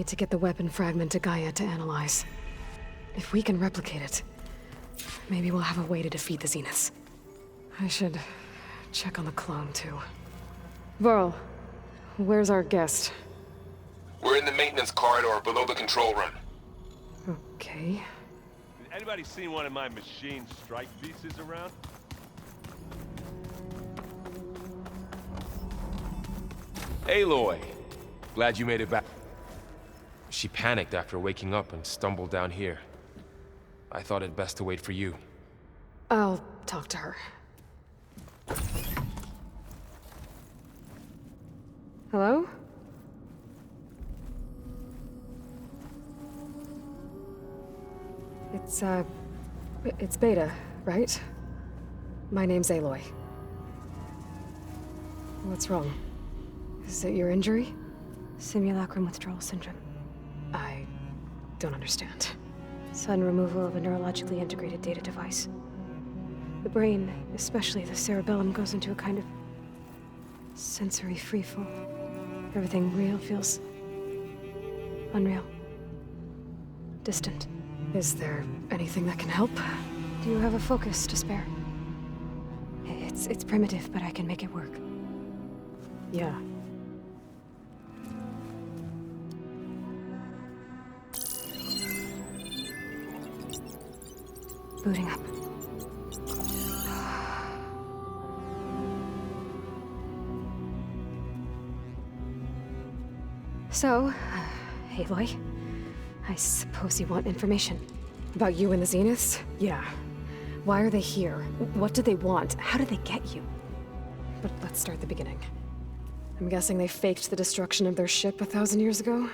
need to get the weapon fragment to GAIA to analyze. If we can replicate it, maybe we'll have a way to defeat the Zeniths. I should check on the clone, too. Varl, where's our guest? We're in the maintenance corridor below the control room. Okay. Anybody seen one of my machine strike pieces around? Aloy! Glad you made it back. She panicked after waking up and stumbled down here. I thought it best to wait for you. I'll talk to her. Hello? It's Beta, right? My name's Aloy. What's wrong? Is it your injury? Simulacrum withdrawal syndrome. I don't understand. Sudden removal of a neurologically integrated data device. The brain, especially the cerebellum, goes into a kind of sensory freefall. Everything real feels unreal. Distant. Is there anything that can help? Do you have a focus to spare? It's primitive, but I can make it work. Yeah. Booting up. So, Aloy, I suppose you want information. About you and the Zeniths? Yeah. Why are they here? What do they want? How did they get you? But let's start at the beginning. I'm guessing they faked the destruction of their ship 1,000 years ago?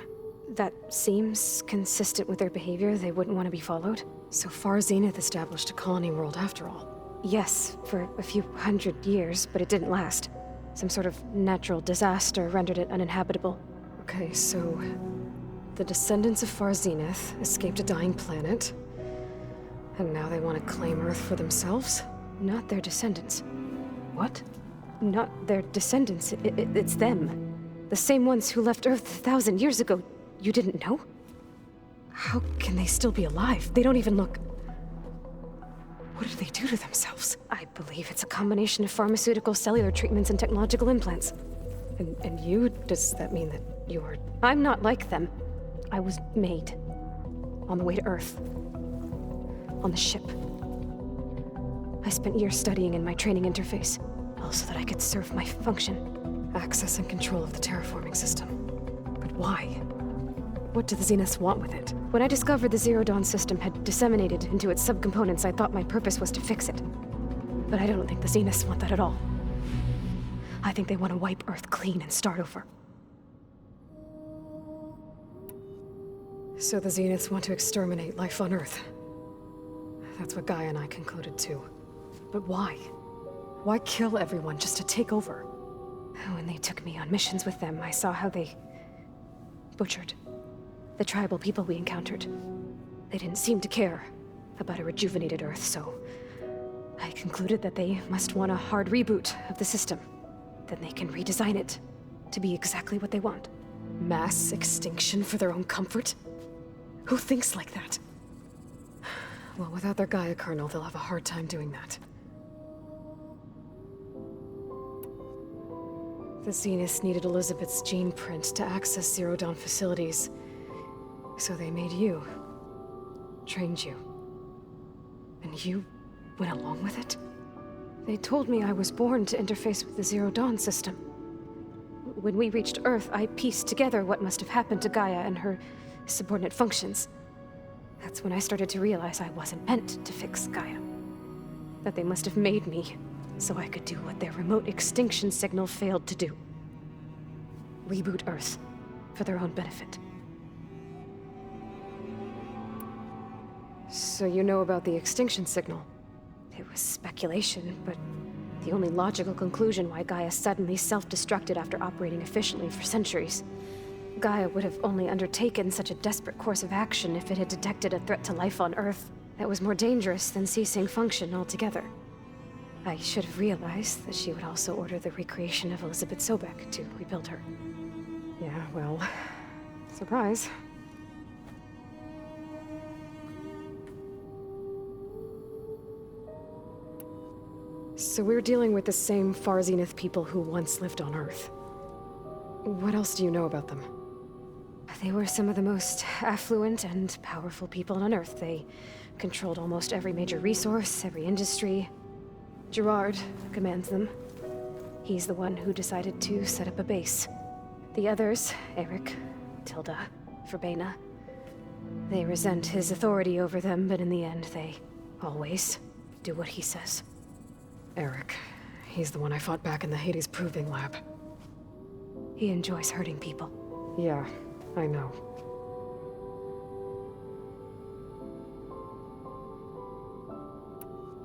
That seems consistent with their behavior. They wouldn't want to be followed. So far, Zenith established a colony world after all. Yes, for a few hundred years, but it didn't last. Some sort of natural disaster rendered it uninhabitable. Okay, so the descendants of Far Zenith escaped a dying planet, and now they want to claim Earth for themselves? Not their descendants. What? Not their descendants. It's them. The same ones who left Earth 1,000 years ago. You didn't know? How can they still be alive? They don't even look... What did they do to themselves? I believe it's a combination of pharmaceutical, cellular treatments, and technological implants. And you? Does that mean that you're... I'm not like them. I was made. On the way to Earth. On the ship. I spent years studying in my training interface, all so that I could serve my function. Access and control of the terraforming system. But why? What do the Zeniths want with it? When I discovered the Zero Dawn system had disseminated into its subcomponents, I thought my purpose was to fix it. But I don't think the Zeniths want that at all. I think they want to wipe Earth clean and start over. So the Zeniths want to exterminate life on Earth. That's what GAIA and I concluded too. But why? Why kill everyone just to take over? When they took me on missions with them, I saw how they butchered the tribal people we encountered. They didn't seem to care about a rejuvenated Earth, so I concluded that they must want a hard reboot of the system. Then they can redesign it to be exactly what they want. Mass extinction for their own comfort? Who thinks like that? Well, without their GAIA kernel, they'll have a hard time doing that. The Zeniths needed Elizabeth's gene print to access Zero Dawn facilities. So they made you. Trained you. And you went along with it? They told me I was born to interface with the Zero Dawn system. When we reached Earth, I pieced together what must have happened to GAIA and her subordinate functions. That's when I started to realize I wasn't meant to fix GAIA. That they must have made me so I could do what their remote extinction signal failed to do. Reboot Earth for their own benefit. So you know about the extinction signal? It was speculation, but the only logical conclusion why GAIA suddenly self-destructed after operating efficiently for centuries. GAIA would have only undertaken such a desperate course of action if it had detected a threat to life on Earth that was more dangerous than ceasing function altogether. I should have realized that she would also order the recreation of Elizabeth Sobek to rebuild her. Yeah, well, Surprise. So we're dealing with the same Far Zenith people who once lived on Earth. What else do you know about them? They were some of the most affluent and powerful people on Earth. They controlled almost every major resource, every industry. Gerard commands them. He's the one who decided to set up a base. The others, Eric, Tilda, Verbena, they resent his authority over them, but in the end, they always do what he says. Eric. He's the one I fought back in the Hades Proving Lab. He enjoys hurting people. Yeah, I know.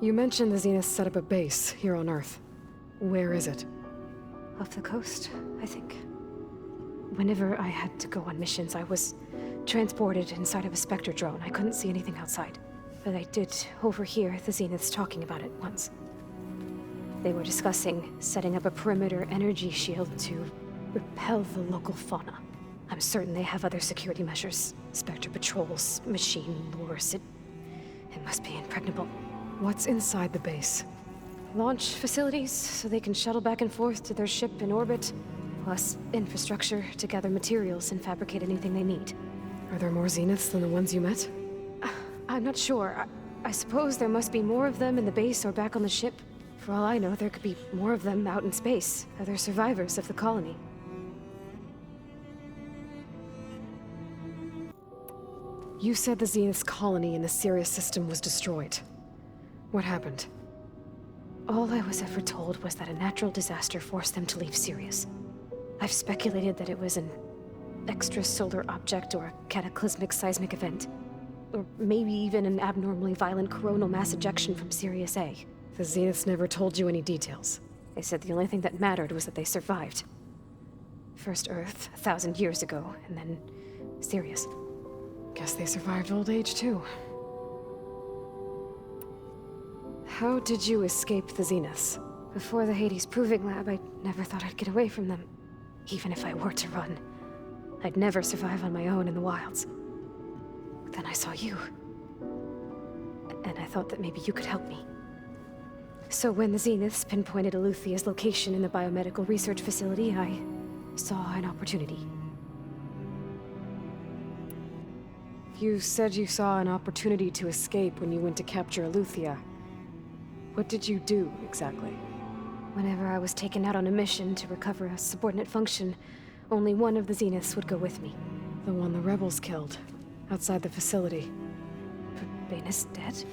You mentioned the Zenith set up a base here on Earth. Where is it? Off the coast, I think. Whenever I had to go on missions, I was transported inside of a Spectre drone. I couldn't see anything outside. But I did overhear the Zeniths talking about it once. They were discussing setting up a perimeter energy shield to repel the local fauna. I'm certain they have other security measures. Spectre patrols, machine lures. It must be impregnable. What's inside the base? Launch facilities, so they can shuttle back and forth to their ship in orbit. Plus infrastructure to gather materials and fabricate anything they need. Are there more Zeniths than the ones you met? I'm not sure. I suppose there must be more of them in the base or back on the ship. For all I know, there could be more of them out in space. Other survivors of the colony. You said the Zenith's colony in the Sirius system was destroyed. What happened? All I was ever told was that a natural disaster forced them to leave Sirius. I've speculated that it was an extrasolar object or a cataclysmic seismic event. Or maybe even an abnormally violent coronal mass ejection from Sirius A. The Zeniths never told you any details. They said the only thing that mattered was that they survived. First Earth, 1,000 years ago, and then Sirius. Guess they survived old age, too. How did you escape the Zeniths? Before the Hades Proving Lab, I never thought I'd get away from them. Even if I were to run. I'd never survive on my own in the wilds. But then I saw you. And I thought that maybe you could help me. So when the Zeniths pinpointed Aluthia's location in the biomedical research facility, I saw an opportunity. You said you saw an opportunity to escape when you went to capture Aluthia. What did you do, exactly? Whenever I was taken out on a mission to recover a subordinate function, only one of the Zeniths would go with me. The one the rebels killed, outside the facility. Verbena's dead?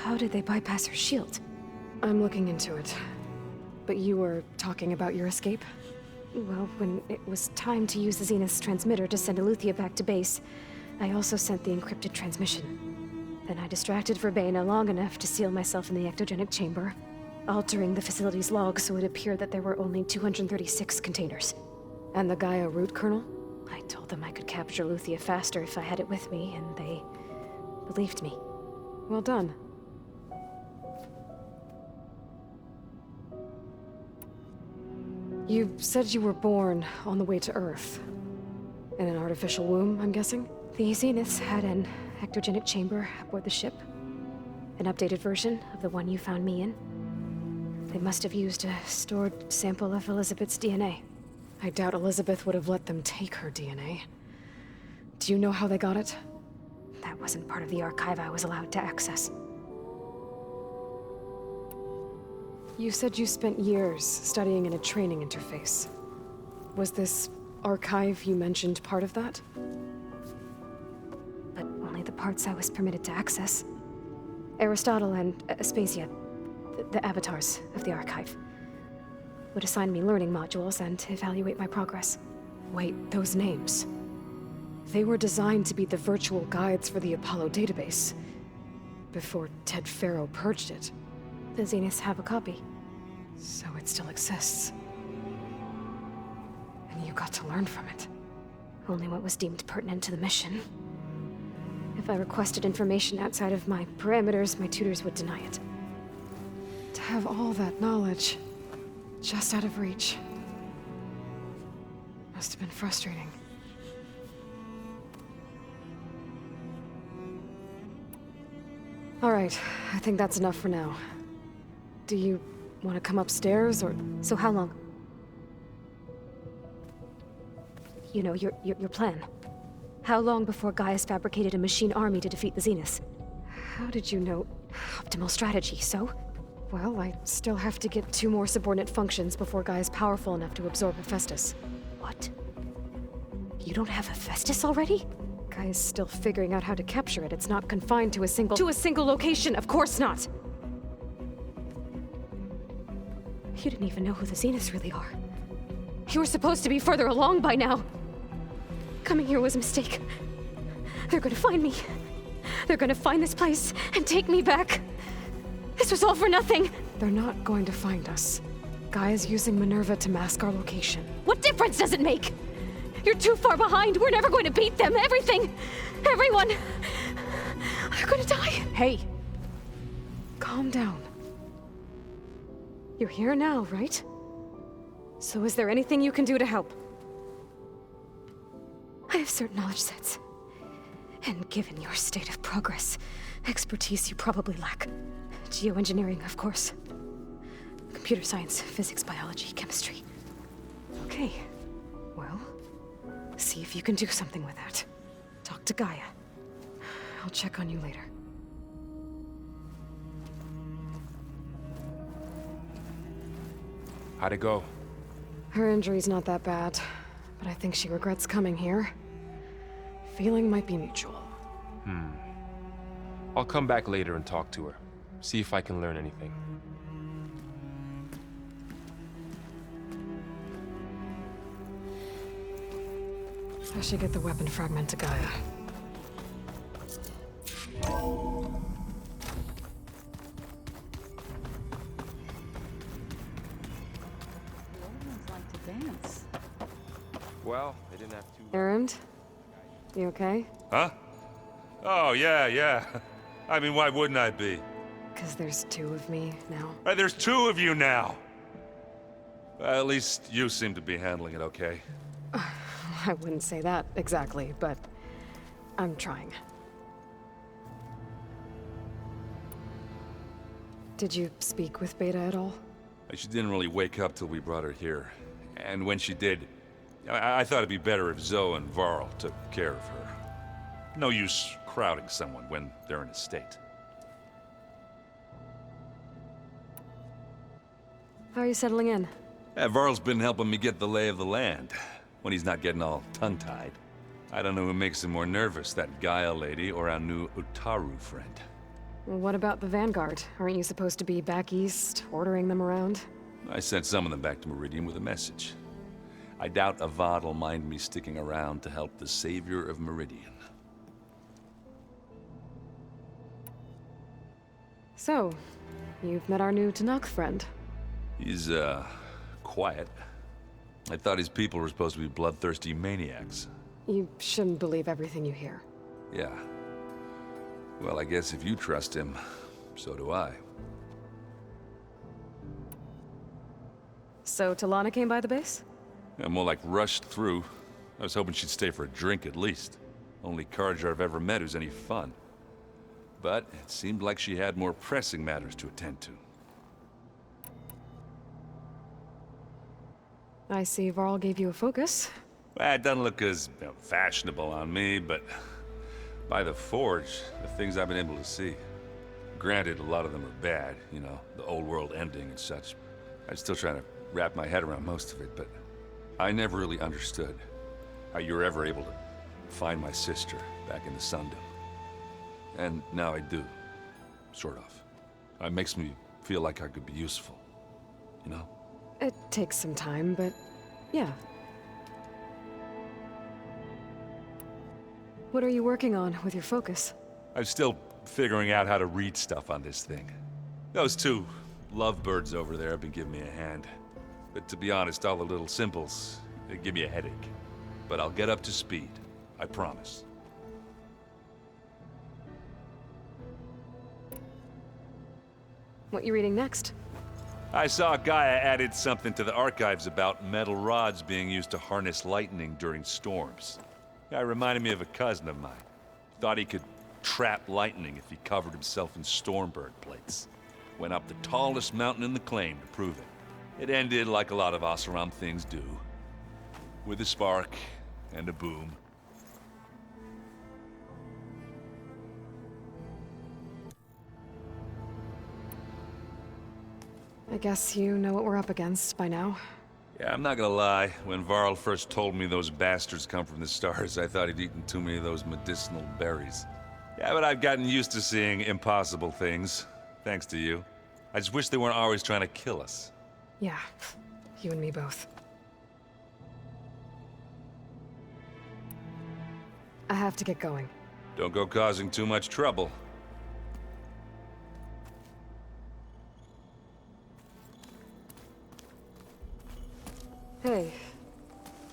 How did they bypass her shield? I'm looking into it. But you were talking about your escape? Well, when it was time to use the Zenith's transmitter to send Aluthia back to base, I also sent the encrypted transmission. Then I distracted Verbena long enough to seal myself in the ectogenic chamber, altering the facility's logs so it appeared that there were only 236 containers. And the GAIA root kernel? I told them I could capture Aluthia faster if I had it with me, and they believed me. Well done. You said you were born on the way to Earth. In an artificial womb, I'm guessing? The Zeniths had an ectogenic chamber aboard the ship. An updated version of the one you found me in. They must have used a stored sample of Elizabeth's DNA. I doubt Elizabeth would have let them take her DNA. Do you know how they got it? That wasn't part of the archive I was allowed to access. You said you spent years studying in a training interface. Was this archive you mentioned part of that? But only the parts I was permitted to access. Aristotle and Aspasia, the avatars of the archive, would assign me learning modules and evaluate my progress. Wait, those names. They were designed to be the virtual guides for the Apollo database, before Ted Faro purged it. The Zeniths have a copy. So it still exists. And you got to learn from it. Only what was deemed pertinent to the mission. If I requested information outside of my parameters, my tutors would deny it. To have all that knowledge, just out of reach. Must have been frustrating. All right, I think that's enough for now. Do you want to come upstairs, or... So how long? You know, your plan. How long before Gaia's fabricated a machine army to defeat the Zeniths? How did you know? Optimal strategy, so? Well, I still have to get 2 more subordinate functions before Gaia's powerful enough to absorb Hephaestus. What? You don't have Hephaestus already? Gaia's still figuring out how to capture it. It's not confined to a single... To a single location! Of course not! You didn't even know who the Zeniths really are. You were supposed to be further along by now! Coming here was a mistake. They're gonna find me. They're gonna find this place and take me back. This was all for nothing! They're not going to find us. Gaia's using Minerva to mask our location. What difference does it make? You're too far behind. We're never going to beat them. Everything, everyone, they're gonna die. Hey! Calm down. You're here now, right? So is there anything you can do to help? I have certain knowledge sets. And given your state of progress, expertise you probably lack. Geoengineering, of course. Computer science, physics, biology, chemistry. Okay. Well, see if you can do something with that. Talk to Gaia. I'll check on you later. How'd it go? Her injury's not that bad, but I think she regrets coming here. Feeling might be mutual. I'll come back later and talk to her. See if I can learn anything. I should get the weapon fragment to Gaia. Like to dance. Well, they didn't have to... Errand? You okay? Huh? Oh, yeah. I mean, why wouldn't I be? Because there's 2 of me now. Right, there's 2 of you now. Well, at least you seem to be handling it okay. I wouldn't say that exactly, but I'm trying. Did you speak with Beta at all? She didn't really wake up till we brought her here. And when she did, I thought it'd be better if Zoe and Varl took care of her. No use crowding someone when they're in a state. How are you settling in? Varl's been helping me get the lay of the land, when he's not getting all tongue-tied. I don't know who makes him more nervous, that GAIA lady or our new Utaru friend. What about the Vanguard? Aren't you supposed to be back east, ordering them around? I sent some of them back to Meridian with a message. I doubt Avad will mind me sticking around to help the savior of Meridian. So, you've met our new Tanakh friend. He's, quiet. I thought his people were supposed to be bloodthirsty maniacs. You shouldn't believe everything you hear. Yeah. Well, I guess if you trust him, so do I. So Talana came by the base? Yeah, more like rushed through. I was hoping she'd stay for a drink at least. Only Carja I've ever met who's any fun. But it seemed like she had more pressing matters to attend to. I see Varl gave you a focus. Well, it doesn't look as fashionable on me, but by the Forge, the things I've been able to see. Granted, a lot of them are bad, you know, the old world ending and such. I'm still trying to wrap my head around most of it, but I never really understood how you were ever able to find my sister back in the Sundom. And now I do, sort of. It makes me feel like I could be useful, you know? It takes some time, but yeah. What are you working on with your focus? I'm still figuring out how to read stuff on this thing. Those 2 lovebirds over there have been giving me a hand. But to be honest, all the little symbols, they give me a headache. But I'll get up to speed, I promise. What you reading next? I saw GAIA added something to the archives about metal rods being used to harness lightning during storms. Guy reminded me of a cousin of mine. Thought he could trap lightning if he covered himself in Stormbird plates. Went up the tallest mountain in the claim to prove it. It ended like a lot of Oseram things do. With a spark and a boom. I guess you know what we're up against by now. Yeah, I'm not gonna lie. When Varl first told me those bastards come from the stars, I thought he'd eaten too many of those medicinal berries. Yeah, but I've gotten used to seeing impossible things. Thanks to you. I just wish they weren't always trying to kill us. Yeah, you and me both. I have to get going. Don't go causing too much trouble. Hey,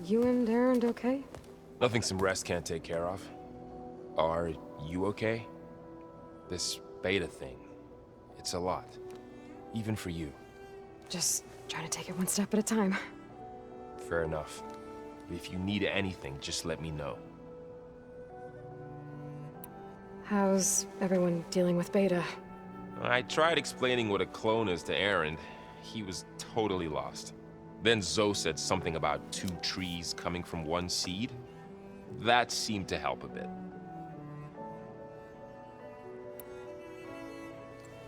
you and Aaron okay? Nothing some rest can't take care of. Are you okay? This beta thing, it's a lot. Even for you. Just trying to take it one step at a time. Fair enough. If you need anything, just let me know. How's everyone dealing with beta? I tried explaining what a clone is to Aaron. He was totally lost. Then Zoe said something about 2 trees coming from 1 seed. That seemed to help a bit.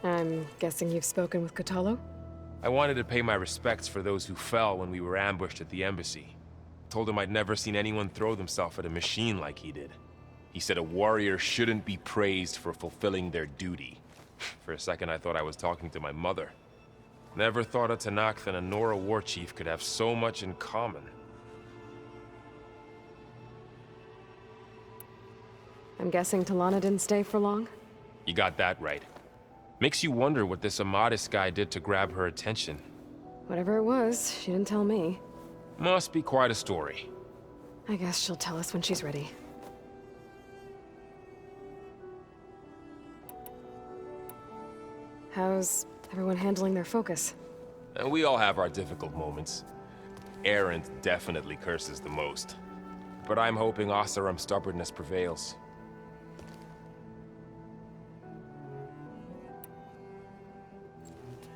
I'm guessing you've spoken with Cradle? I wanted to pay my respects for those who fell when we were ambushed at the embassy. Told him I'd never seen anyone throw themselves at a machine like he did. He said a warrior shouldn't be praised for fulfilling their duty. For a second I thought I was talking to my mother. Never thought a Tanakh and a Nora war chief could have so much in common. I'm guessing Talana didn't stay for long? You got that right. Makes you wonder what this Amadis guy did to grab her attention. Whatever it was, she didn't tell me. Must be quite a story. I guess she'll tell us when she's ready. How's everyone handling their focus? And we all have our difficult moments. Aaron definitely curses the most. But I'm hoping Oseram's stubbornness prevails.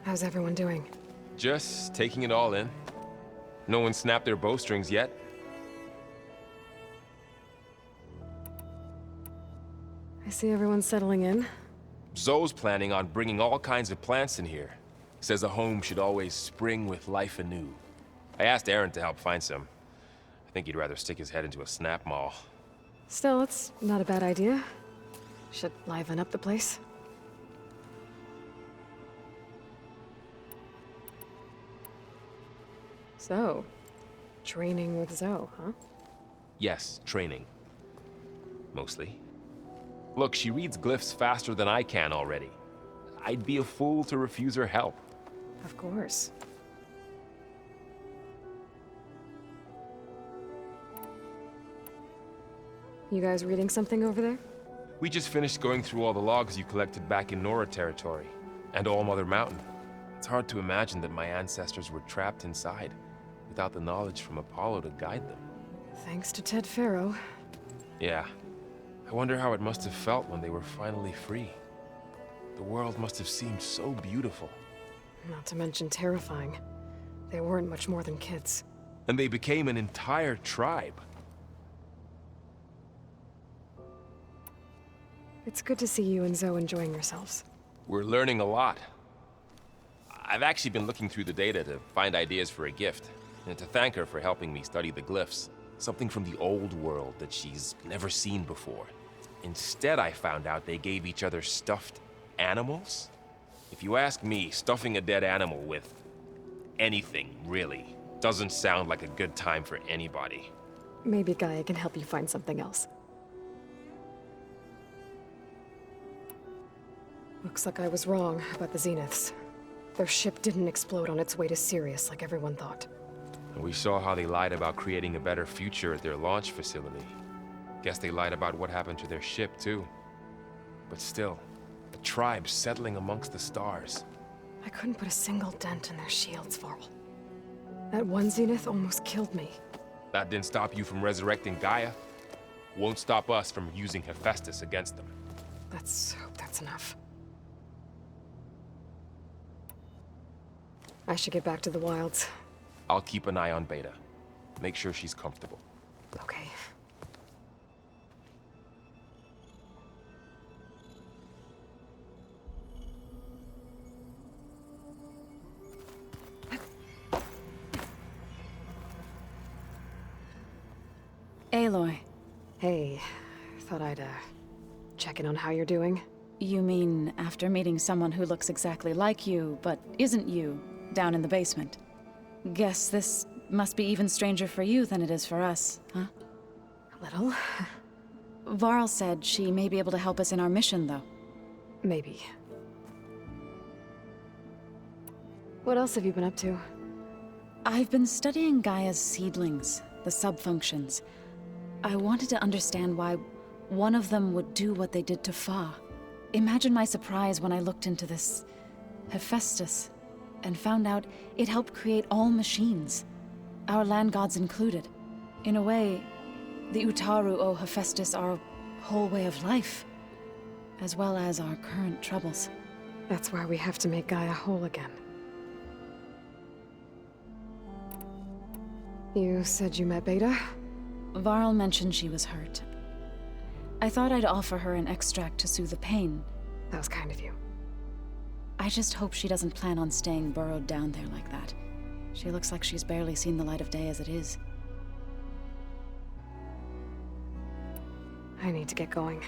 How's everyone doing? Just taking it all in. No one snapped their bowstrings yet. I see everyone settling in. Zoe's planning on bringing all kinds of plants in here. Says a home should always spring with life anew. I asked Aaron to help find some. I think he'd rather stick his head into a snap maul. Still, it's not a bad idea. Should liven up the place. So, training with Zoe, huh? Yes, training. Mostly. Look, she reads glyphs faster than I can already. I'd be a fool to refuse her help. Of course. You guys reading something over there? We just finished going through all the logs you collected back in Nora territory, and All Mother Mountain. It's hard to imagine that my ancestors were trapped inside, without the knowledge from Apollo to guide them. Thanks to Ted Faro. Yeah. I wonder how it must have felt when they were finally free. The world must have seemed so beautiful. Not to mention terrifying. They weren't much more than kids. And they became an entire tribe. It's good to see you and Zoe enjoying yourselves. We're learning a lot. I've actually been looking through the data to find ideas for a gift, and to thank her for helping me study the glyphs. Something from the old world that she's never seen before. Instead, I found out they gave each other stuffed animals? If you ask me, stuffing a dead animal with anything, really, doesn't sound like a good time for anybody. Maybe Gaia can help you find something else. Looks like I was wrong about the Zeniths. Their ship didn't explode on its way to Sirius like everyone thought. And we saw how they lied about creating a better future at their launch facility. Guess they lied about what happened to their ship, too. But still, a tribe settling amongst the stars. I couldn't put a single dent in their shields, Varl. That one Zenith almost killed me. That didn't stop you from resurrecting Gaia. Won't stop us from using Hephaestus against them. Let's hope that's enough. I should get back to the wilds. I'll keep an eye on Beta. Make sure she's comfortable. Okay. Aloy, Hey, thought I'd, check in on how you're doing. you mean after meeting someone who looks exactly like you, but isn't you, down in the basement? Guess this must be even stranger for you than it is for us, huh? A little. Varl said she may be able to help us in our mission, though. Maybe. What else have you been up to? I've been studying Gaia's seedlings, the subfunctions. I wanted to understand why one of them would do what they did to Fa. Imagine my surprise when I looked into this Hephaestus and found out it helped create all machines, our land gods included. In a way, the Utaru owe Hephaestus our whole way of life, as well as our current troubles. That's why we have to make Gaia whole again. You said you met Beta? Varl mentioned she was hurt. I thought I'd offer her an extract to soothe the pain. That was kind of you. I just hope she doesn't plan on staying burrowed down there like that. She looks like she's barely seen the light of day as it is. I need to get going.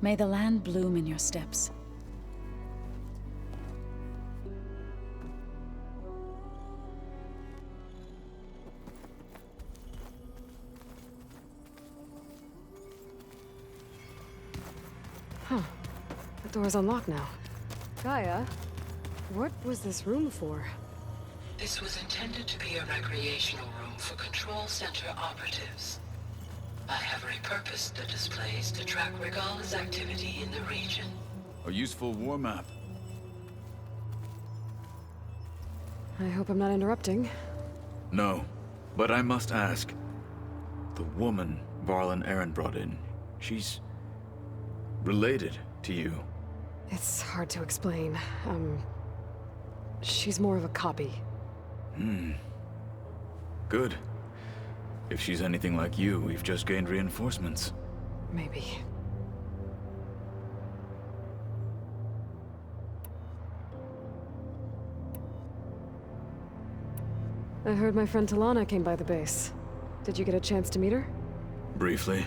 May the land bloom in your steps. Huh. The door's unlocked now. Gaia, what was this room for? This was intended to be a recreational room for Control Center operatives. I have repurposed the displays to track Regala's activity in the region. A useful war map. I hope I'm not interrupting. No, but I must ask. The woman Varl and Aaron brought in, she's related to you. It's hard to explain. She's more of a copy. Good. If she's anything like you, we've just gained reinforcements. Maybe. I heard my friend Talana came by the base. Did you get a chance to meet her? Briefly.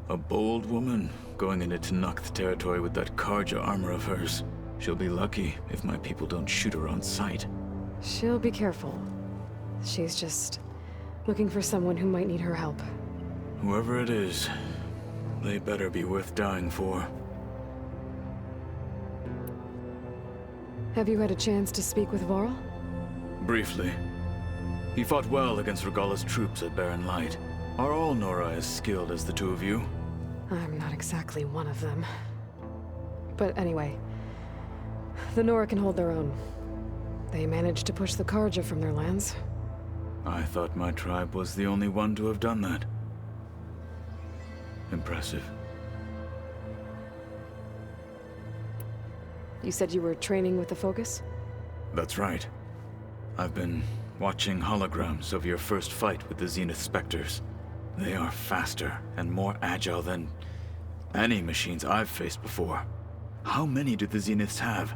A bold woman going into Tenakth territory with that Karja armor of hers. She'll be lucky if my people don't shoot her on sight. She'll be careful. She's just looking for someone who might need her help. Whoever it is, they better be worth dying for. Have you had a chance to speak with Varl? Briefly. He fought well against Regala's troops at Barren Light. Are all Nora as skilled as the two of you? I'm not exactly one of them. But anyway, the Nora can hold their own. They managed to push the Karja from their lands. I thought my tribe was the only one to have done that. Impressive. You said you were training with the Focus? That's right. I've been watching holograms of your first fight with the Zenith Spectres. They are faster and more agile than any machines I've faced before. How many do the Zeniths have?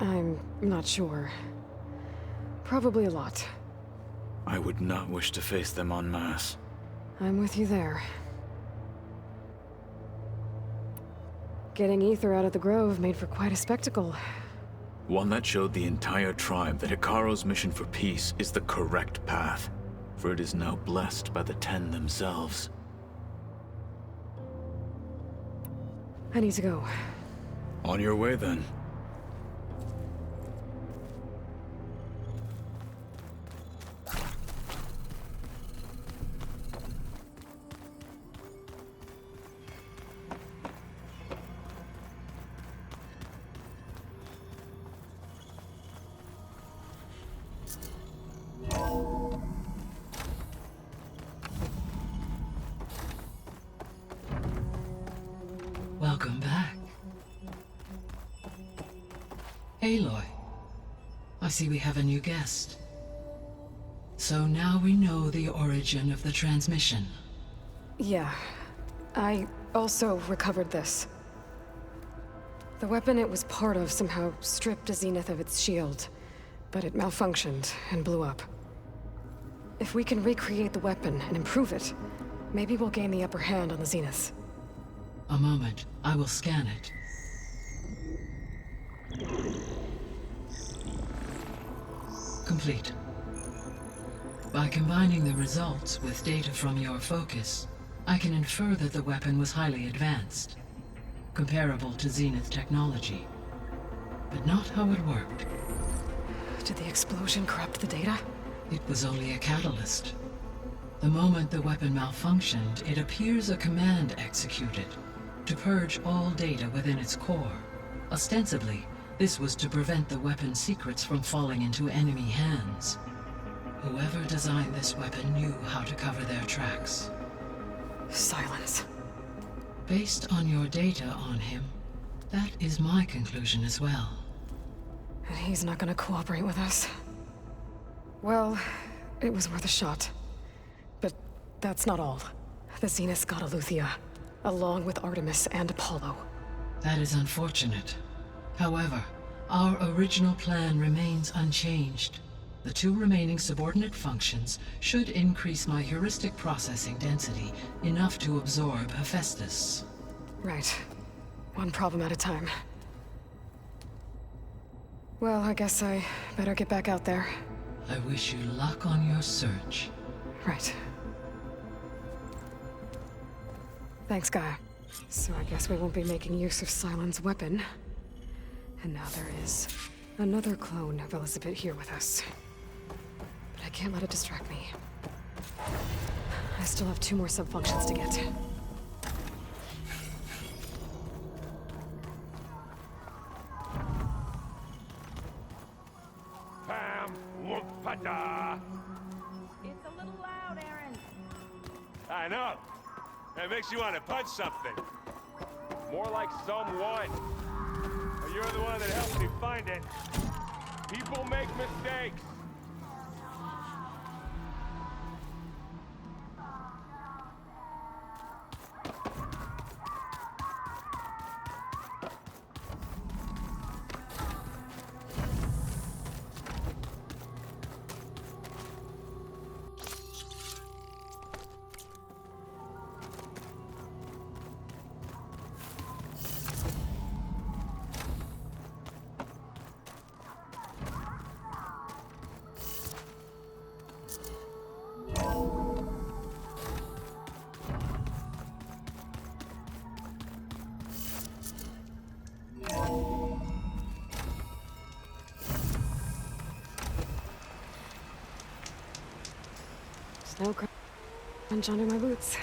I'm not sure. Probably a lot. I would not wish to face them en masse. I'm with you there. Getting Ether out of the Grove made for quite a spectacle. One that showed the entire tribe that Hikaro's mission for peace is the correct path, for it is now blessed by the Ten themselves. I need to go. On your way, then. Welcome back. Aloy, I see we have a new guest. So now we know the origin of the transmission. Yeah. I also recovered this. The weapon it was part of somehow stripped Zenith of its shield, but it malfunctioned and blew up. If we can recreate the weapon and improve it, maybe we'll gain the upper hand on the Zeniths. A moment, I will scan it. Complete. By combining the results with data from your focus, I can infer that the weapon was highly advanced, comparable to Zenith technology, but not how it worked. Did the explosion corrupt the data? It was only a catalyst. The moment the weapon malfunctioned, it appears a command executed to purge all data within its core. Ostensibly, this was to prevent the weapon's secrets from falling into enemy hands. Whoever designed this weapon knew how to cover their tracks. Silence. Based on your data on him, that is my conclusion as well. And he's not gonna cooperate with us. Well, it was worth a shot. But that's not all. The Zeniths got Aletheia, along with Artemis and Apollo. That is unfortunate. However, our original plan remains unchanged. The 2 remaining subordinate functions should increase my heuristic processing density enough to absorb Hephaestus. Right. One problem at a time. Well, I guess I better get back out there. I wish you luck on your search. Right. Thanks, Gaia. So I guess we won't be making use of Cylon's weapon. And now there is another clone of Elizabeth here with us. But I can't let it distract me. I still have 2 more sub-functions to get. Pam, whoop-pada. It's a little loud, Aaron. I know. It makes you want to punch something. More like someone. But you're the one that helped me find it. People make mistakes. Snow crunch under my boots.